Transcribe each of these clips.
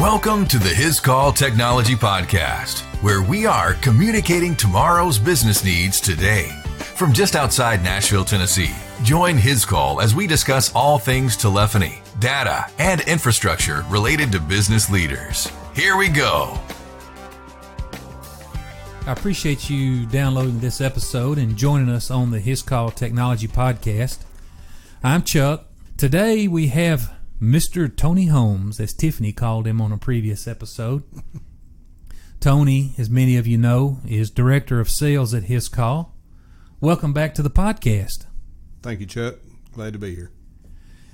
Welcome to the Hiscall Technology Podcast, where we are communicating tomorrow's business needs today. From just outside Nashville, Tennessee, join Hiscall as we discuss all things telephony, data, and infrastructure related to business leaders. Here we go. I appreciate you downloading this episode and joining us on the Hiscall Technology Podcast. I'm Chuck. Today we have Mr. Tony Holmes, as Tiffany called him on a previous episode. Tony, as many of you know, is Director of Sales at Hiscall. Welcome back to the podcast. Thank you, Chuck. Glad to be here.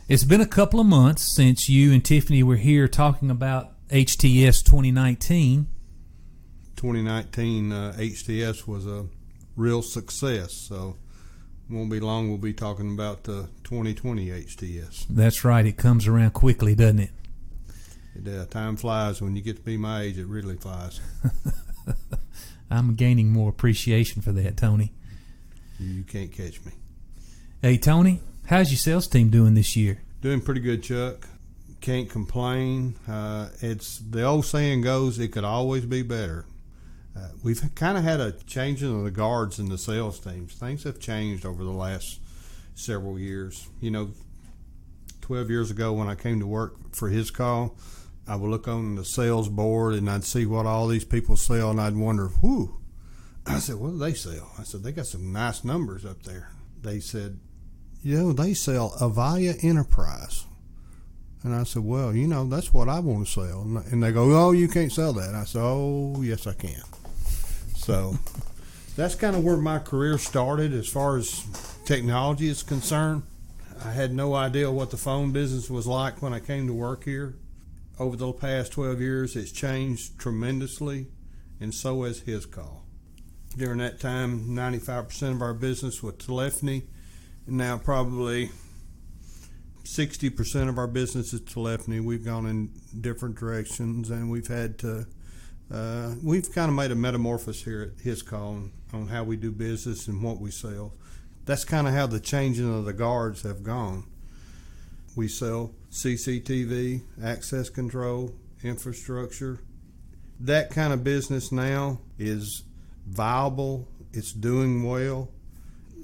It's been a couple of months since you and Tiffany were here talking about HTS 2019. 2019 HTS was a real success, so it won't be long we'll be talking about the 2020 HTS. That's right. It comes around quickly, doesn't it? Time flies. When you get to be my age, it really flies. I'm gaining more appreciation for that, Tony. You can't catch me. Hey, Tony, how's your sales team doing this year? Doing pretty good, Chuck. Can't complain. It's the old saying goes, it could always be better. We've kind of had a changing of the guards in the sales teams. Things have changed over the last several years. 12 years ago when I came to work for Hiscall, I would look on the sales board and I'd see what all these people sell, and I'd wonder, whew. I said, what do they sell? I said, they got some nice numbers up there. They said, they sell Avaya Enterprise. And I said, well, that's what I want to sell. And they go, oh, you can't sell that. I said, oh, yes, I can. So that's kind of where my career started as far as technology is concerned. I had no idea what the phone business was like when I came to work here. Over the past 12 years, it's changed tremendously, and so has Hiscall. During that time, 95% of our business was telephony, and now probably 60% of our business is telephony. We've gone in different directions, and we've had to we've kind of made a metamorphosis here at Hiscall on how we do business and what we sell. That's kind of how the changing of the guards have gone. We sell CCTV, access control, infrastructure. That kind of business now is viable. It's doing well.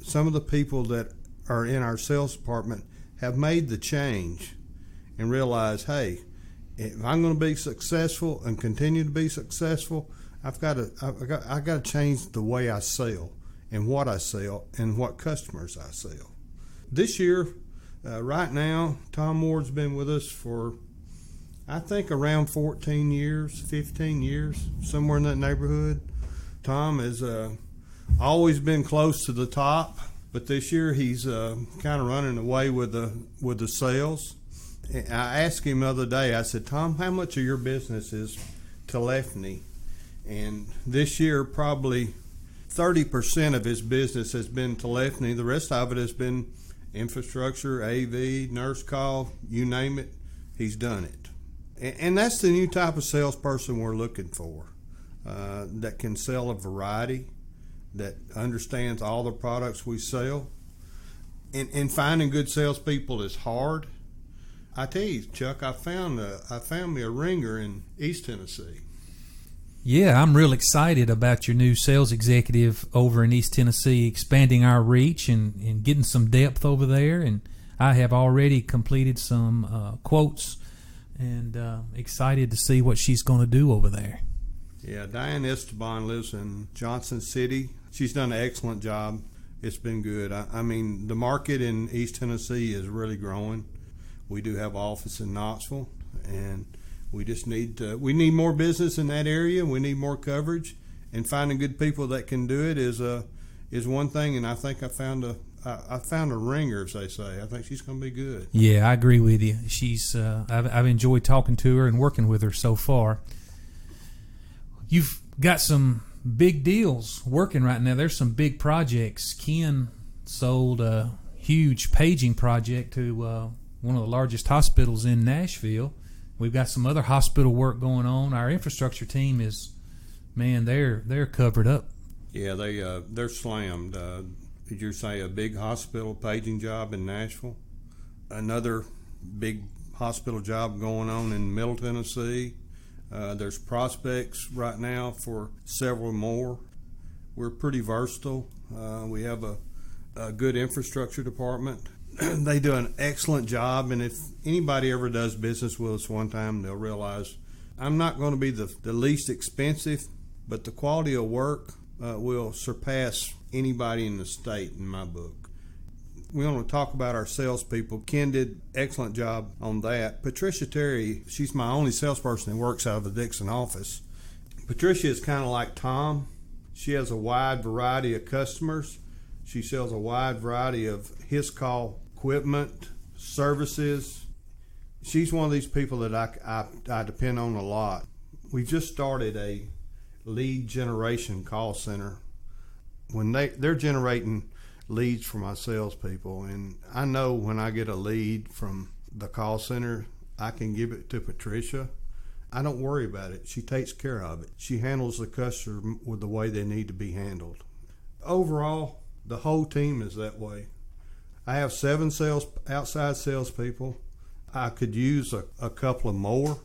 Some of the people that are in our sales department have made the change and realized, hey, if I'm going to be successful and continue to be successful, I've got to change the way I sell and what I sell and what customers I sell. This year, right now, Tom Ward's been with us for, I think, around 14 years, 15 years, somewhere in that neighborhood. Tom has always been close to the top, but this year he's kind of running away with the sales. I asked him the other day, I said, Tom, how much of your business is telephony? And this year, probably 30% of his business has been telephony. The rest of it has been infrastructure, AV, nurse call, you name it, he's done it. And that's the new type of salesperson we're looking for, that can sell a variety, that understands all the products we sell. And finding good salespeople is hard. I tell you, Chuck, I found me a ringer in East Tennessee. Yeah, I'm real excited about your new sales executive over in East Tennessee, expanding our reach and getting some depth over there. And I have already completed some quotes and excited to see what she's going to do over there. Yeah, Diane Esteban lives in Johnson City. She's done an excellent job. It's been good. I mean, the market in East Tennessee is really growing. We do have an office in Knoxville, and we just need more business in that area. We need more coverage, and finding good people that can do it is one thing. And I think I found a ringer, as they say. I think she's going to be good. Yeah, I agree with you. She's I've enjoyed talking to her and working with her so far. You've got some big deals working right now. There's some big projects. Ken sold a huge paging project to one of the largest hospitals in Nashville. We've got some other hospital work going on. Our infrastructure team is, they're covered up. Yeah, they're slammed. Did you say a big hospital paging job in Nashville? Another big hospital job going on in Middle Tennessee. There's prospects right now for several more. We're pretty versatile. We have a good infrastructure department. They do an excellent job, and if anybody ever does business with us one time, they'll realize I'm not going to be the least expensive, but the quality of work will surpass anybody in the state in my book. We want to talk about our salespeople. Ken did an excellent job on that. Patricia Terry, she's my only salesperson that works out of the Dixon office. Patricia is kind of like Tom. She has a wide variety of customers. She sells a wide variety of Hiscall equipment, services. She's one of these people that I depend on a lot. We just started a lead generation call center. When they're generating leads for my salespeople, and I know when I get a lead from the call center, I can give it to Patricia. I don't worry about it. She takes care of it. She handles the customer with the way they need to be handled. Overall, the whole team is that way. I have 7 outside salespeople. I could use a couple of more.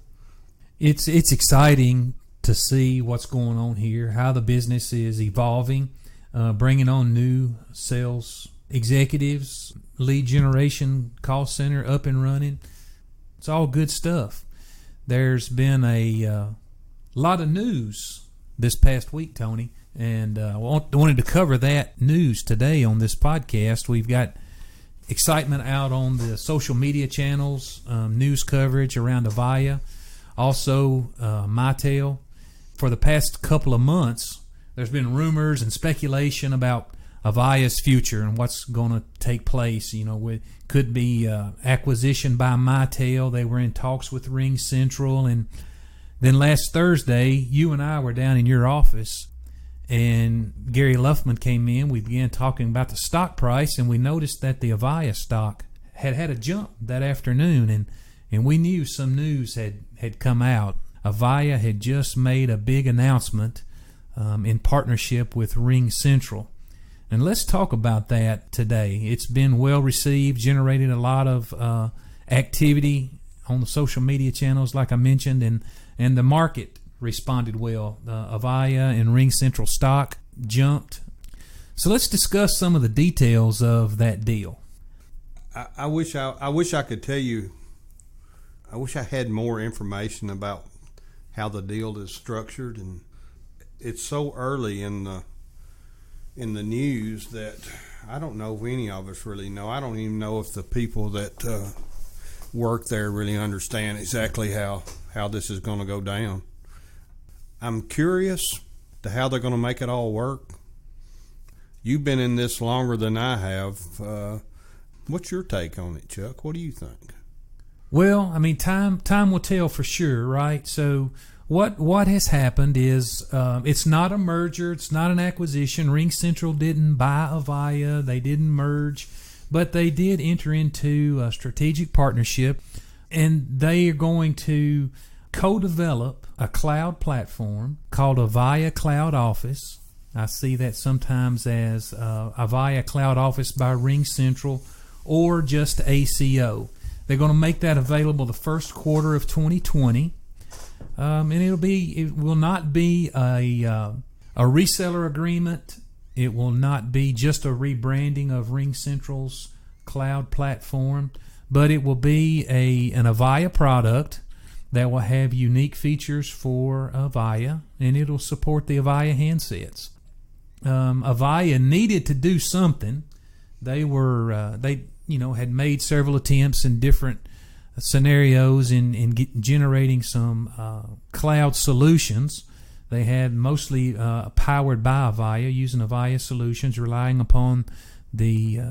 It's exciting to see what's going on here, how the business is evolving, bringing on new sales executives, lead generation call center up and running. It's all good stuff. There's been a lot of news this past week, Tony, and I wanted to cover that news today on this podcast. We've got excitement out on the social media channels, news coverage around Avaya, also Mitel. For the past couple of months, there's been rumors and speculation about Avaya's future and what's going to take place. You know, it could be acquisition by Mitel. They were in talks with RingCentral, and then last Thursday, you and I were down in your office, and Gary Luffman came in. We began talking about the stock price, and we noticed that the Avaya stock had a jump that afternoon, and we knew some news had come out. Avaya had just made a big announcement in partnership with RingCentral. And let's talk about that today. It's been well received, generated a lot of activity on the social media channels, like I mentioned, and the market responded well. Avaya and RingCentral stock jumped. So let's discuss some of the details of that deal. I wish I could tell you. I wish I had more information about how the deal is structured, and it's so early in the news that I don't know if any of us really know. I don't even know if the people that work there really understand exactly how this is going to go down. I'm curious to how they're going to make it all work. You've been in this longer than I have. What's your take on it, Chuck? What do you think? Well, I mean, time will tell for sure, right? So what has happened is it's not a merger, it's not an acquisition. RingCentral didn't buy Avaya, they didn't merge, but they did enter into a strategic partnership, and they are going to co-develop a cloud platform called Avaya Cloud Office. I see that sometimes as Avaya Cloud Office by RingCentral or just ACO. They're going to make that available the first quarter of 2020, and it will not be a reseller agreement. It will not be just a rebranding of RingCentral's cloud platform, but it will be an Avaya product that will have unique features for Avaya, and it'll support the Avaya handsets. Avaya needed to do something. They had made several attempts in different scenarios in generating some cloud solutions. They had mostly powered by Avaya, using Avaya solutions, relying upon the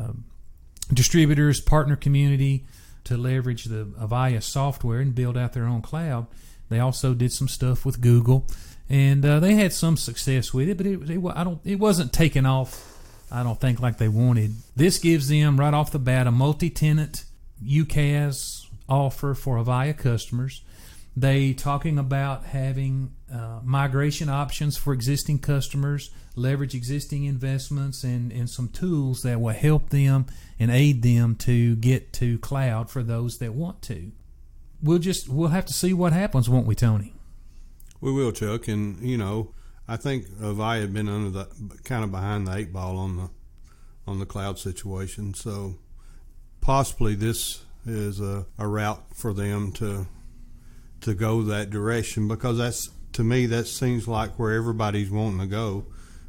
distributors, partner community to leverage the Avaya software and build out their own cloud. They also did some stuff with Google, and they had some success with it, but it wasn't taking off, I don't think, like they wanted. This gives them right off the bat a multi-tenant UCaaS offer for Avaya customers. They talking about having migration options for existing customers, leverage existing investments, and some tools that will help them and aid them to get to cloud for those that want to. We'll have to see what happens, won't we, Tony? We will, Chuck, and I think Avaya had been under the kind of behind the eight ball on the cloud situation, so possibly this is a route for them to go that direction, because to me that seems like where everybody's wanting to go,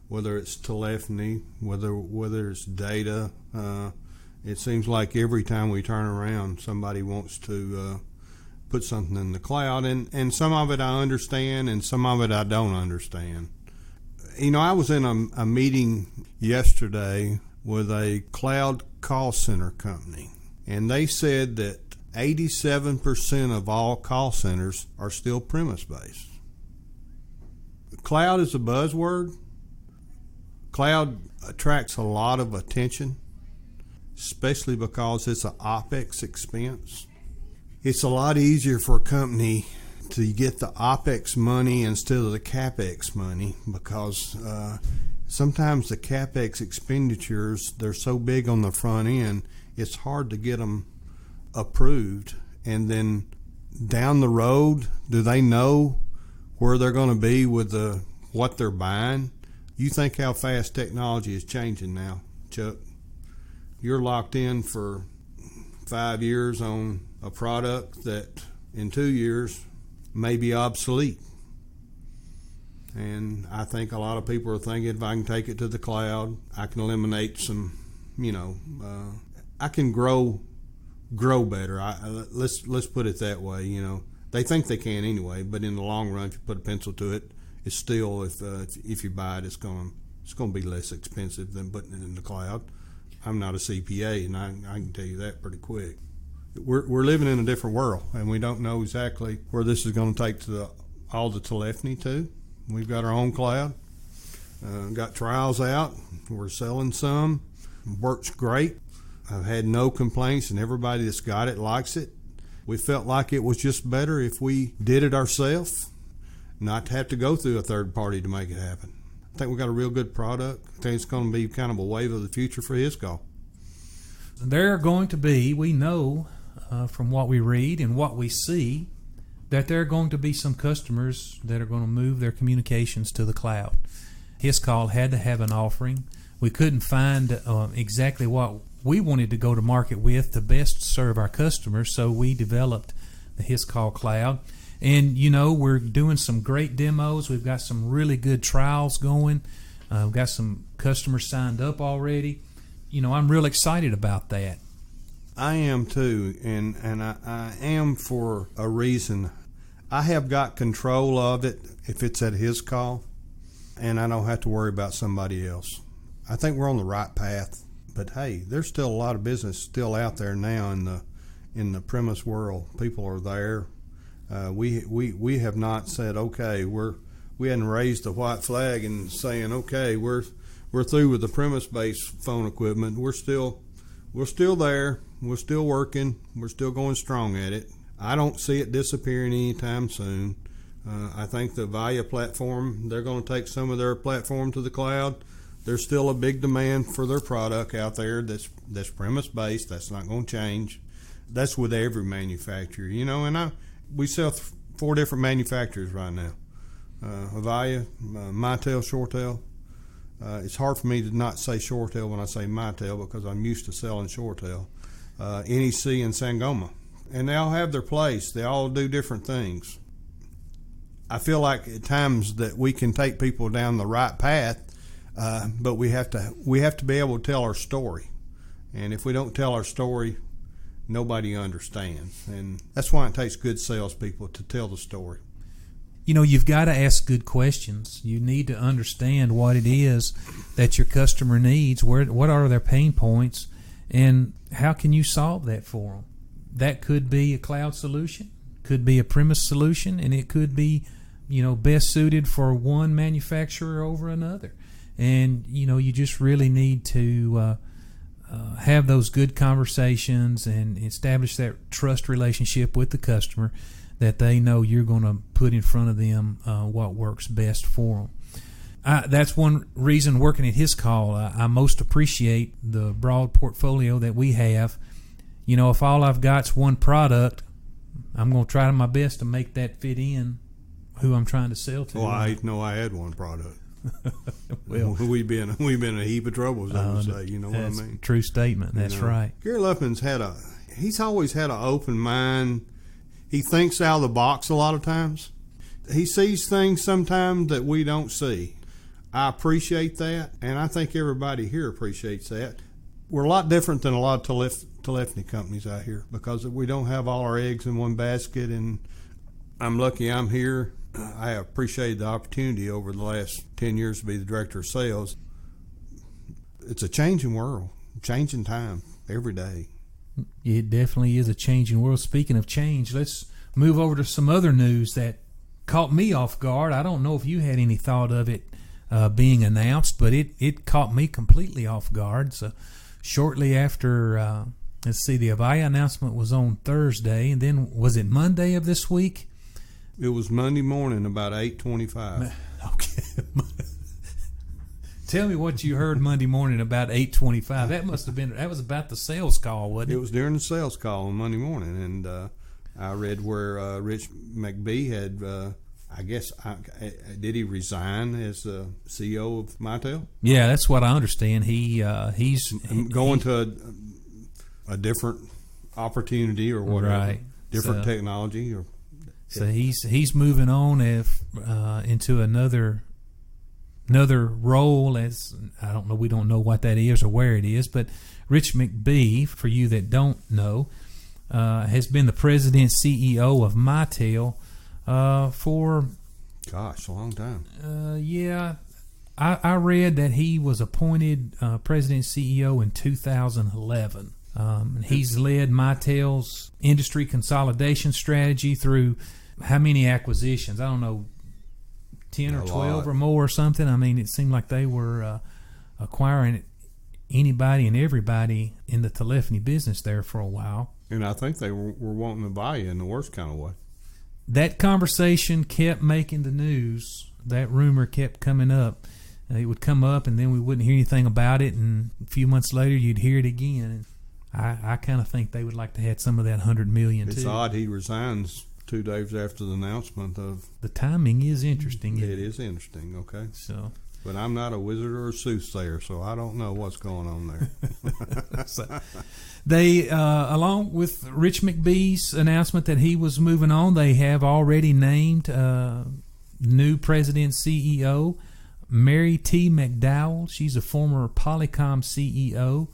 whether it's telephony, whether it's data. It seems like every time we turn around, somebody wants to put something in the cloud, and some of it I understand and some of it I don't understand. I was in a meeting yesterday with a cloud call center company, and they said that 87% of all call centers are still premise-based. Cloud is a buzzword. Cloud attracts a lot of attention, especially because it's an OpEx expense. It's a lot easier for a company to get the OpEx money instead of the CapEx money, because sometimes the CapEx expenditures, they're so big on the front end, it's hard to get them approved. And then down the road, do they know where they're going to be with what they're buying? You think how fast technology is changing now, Chuck. You're locked in for 5 years on a product that in 2 years may be obsolete. And I think a lot of people are thinking, if I can take it to the cloud, I can eliminate some, I can grow better. Let's put it that way. They think they can anyway, but in the long run, if you put a pencil to it, it's still, if you buy it, it's going to be less expensive than putting it in the cloud. I'm not a CPA, and I can tell you that pretty quick. We're living in a different world, and we don't know exactly where this is going to take all the telephony to. We've got our own cloud, got trials out. We're selling some. Works great. I've had no complaints, and everybody that's got it likes it. We felt like it was just better if we did it ourselves, not to have to go through a third party to make it happen. I think we got a real good product. I think it's going to be kind of a wave of the future for Hiscall. There are going to be, we know from what we read and what we see, that there are going to be some customers that are going to move their communications to the cloud. Hiscall had to have an offering. We couldn't find exactly what we wanted to go to market with to best serve our customers, so we developed the Hiscall Cloud. And, we're doing some great demos. We've got some really good trials going. We've got some customers signed up already. I'm real excited about that. I am too, and I am for a reason. I have got control of it if it's at Hiscall, and I don't have to worry about somebody else. I think we're on the right path, but hey, there's still a lot of business still out there now in the premise world. People are there. We have not said, okay, we hadn't raised the white flag and saying, okay, we're through with the premise-based phone equipment. We're still there. We're still working. We're still going strong at it. I don't see it disappearing anytime soon. I think the Avaya platform, they're going to take some of their platform to the cloud. There's still a big demand for their product out there that's premise-based. That's not going to change. That's with every manufacturer, and we sell 4 different manufacturers right now. Avaya, Mitel, ShoreTel. It's hard for me to not say ShoreTel when I say Mitel because I'm used to selling ShoreTel. NEC and Sangoma. And they all have their place. They all do different things. I feel like at times that we can take people down the right path, but we have to be able to tell our story. And if we don't tell our story, nobody understands. And that's why it takes good salespeople to tell the story. You've got to ask good questions. You need to understand what it is that your customer needs, what are their pain points, and how can you solve that for them. That could be a cloud solution, could be a premise solution, and it could be, best suited for one manufacturer over another. And, you just really need to have those good conversations and establish that trust relationship with the customer, that they know you're going to put in front of them what works best for them. That's one reason working at Hiscall, I most appreciate the broad portfolio that we have. If all I've got's one product, I'm going to try my best to make that fit in who I'm trying to sell to. Well, I know I had one product. Well, we've been in a heap of trouble, as I would say. You know what I that's mean? a true statement. That's right. Gary Luffman's he's always had an open mind. He thinks out of the box a lot of times. He sees things sometimes that we don't see. I appreciate that, and I think everybody here appreciates that. We're a lot different than a lot of telephony companies out here because we don't have all our eggs in one basket, and I'm lucky I'm here. I have appreciated the opportunity over the last 10 years to be the director of sales. It's a changing world, changing time every day. It definitely is a changing world. Speaking of change, let's move over to some other news that caught me off guard. I don't know if you had any thought of it being announced, but it caught me completely off guard. So shortly after, the Avaya announcement was on Thursday, and then was it Monday of this week? It was Monday morning about 8:25. Okay. Tell me what you heard Monday morning about 8:25. That was about the sales call, wasn't it? It was during the sales call on Monday morning, and I read where Rich McBee had, did he resign as CEO of Mitel? Yeah, that's what I understand. He's going to a different opportunity or whatever, right? Different technology, or so he's moving on into another role as I don't know. We don't know what that is or where it is, but Rich McBee, for you that don't know, has been the president CEO of Mitel for a long time. Yeah, I read that he was appointed president CEO in 2011. He's led Mitel's industry consolidation strategy through how many acquisitions? I don't know, 10 or 12 or more or something. I mean, it seemed like they were acquiring anybody and everybody in the telephony business there for a while. And I think they were wanting to buy you in the worst kind of way. That conversation kept making the news. That rumor kept coming up. It would come up, and then we wouldn't hear anything about it, and a few months later, you'd hear it again. And I kind of think they would like to have some of that $100 million too. It's odd he resigns 2 days after the announcement of. The timing is interesting. It is interesting. Okay. So. But I'm not a wizard or a soothsayer, so I don't know what's going on there. So they, along with Rich McBee's announcement that he was moving on, they have already named new president CEO, Mary T. McDowell. She's a former Polycom CEO.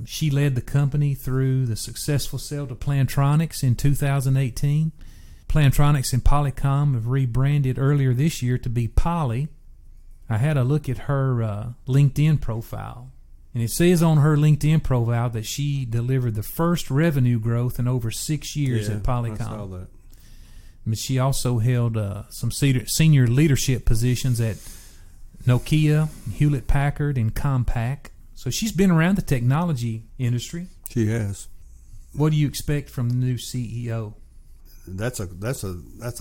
She led the company through the successful sale to Plantronics in 2018. Plantronics and Polycom have rebranded earlier this year to be Poly. I had a look at her LinkedIn profile, and it says on her LinkedIn profile that she delivered the first revenue growth in over 6 years at Polycom. I saw that. But she also held some senior leadership positions at Nokia, Hewlett-Packard, and Compaq. So she's been around the technology industry. She has. What do you expect from the new CEO? That's a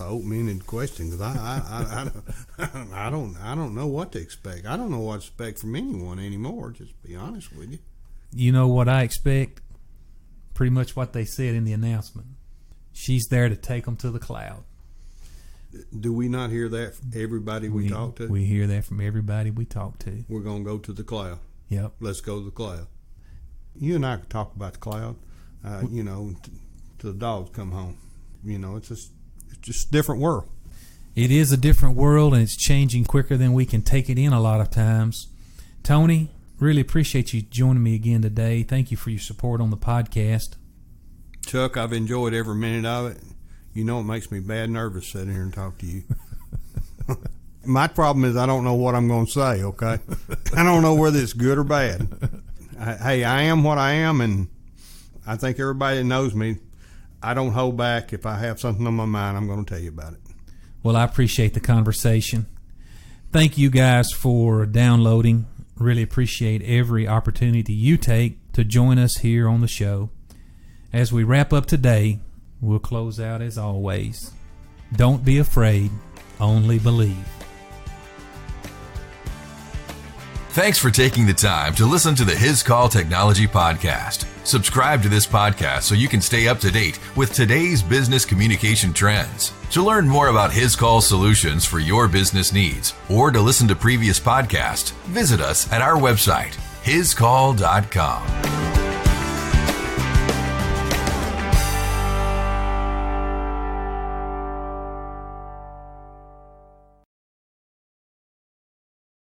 open-ended question because I don't know what to expect. I don't know what to expect from anyone anymore. Just to be honest with you. You know what I expect? Pretty much what they said in the announcement. She's there to take them to the cloud. Do we not hear that from everybody we talk to? We hear that from everybody we talk to. We're going to go to the cloud. Yep. Let's go to the cloud. You and I could talk about the cloud. Till the dogs come home. It's just a different world. It is a different world, and it's changing quicker than we can take it in a lot of times. Tony, really appreciate you joining me again today. Thank you for your support on the podcast. Chuck, I've enjoyed every minute of it. It makes me bad nervous sitting here and talk to you. My problem is I don't know what I'm going to say, okay? I don't know whether it's good or bad. I am what I am, and I think everybody that knows me, I don't hold back. If I have something on my mind, I'm going to tell you about it. Well, I appreciate the conversation. Thank you guys for downloading. Really appreciate every opportunity you take to join us here on the show. As we wrap up today, we'll close out as always. Don't be afraid, only believe. Thanks for taking the time to listen to the Hiscall Technology Podcast. Subscribe to this podcast so you can stay up to date with today's business communication trends. To learn more about Hiscall solutions for your business needs or to listen to previous podcasts, visit us at our website, hiscall.com.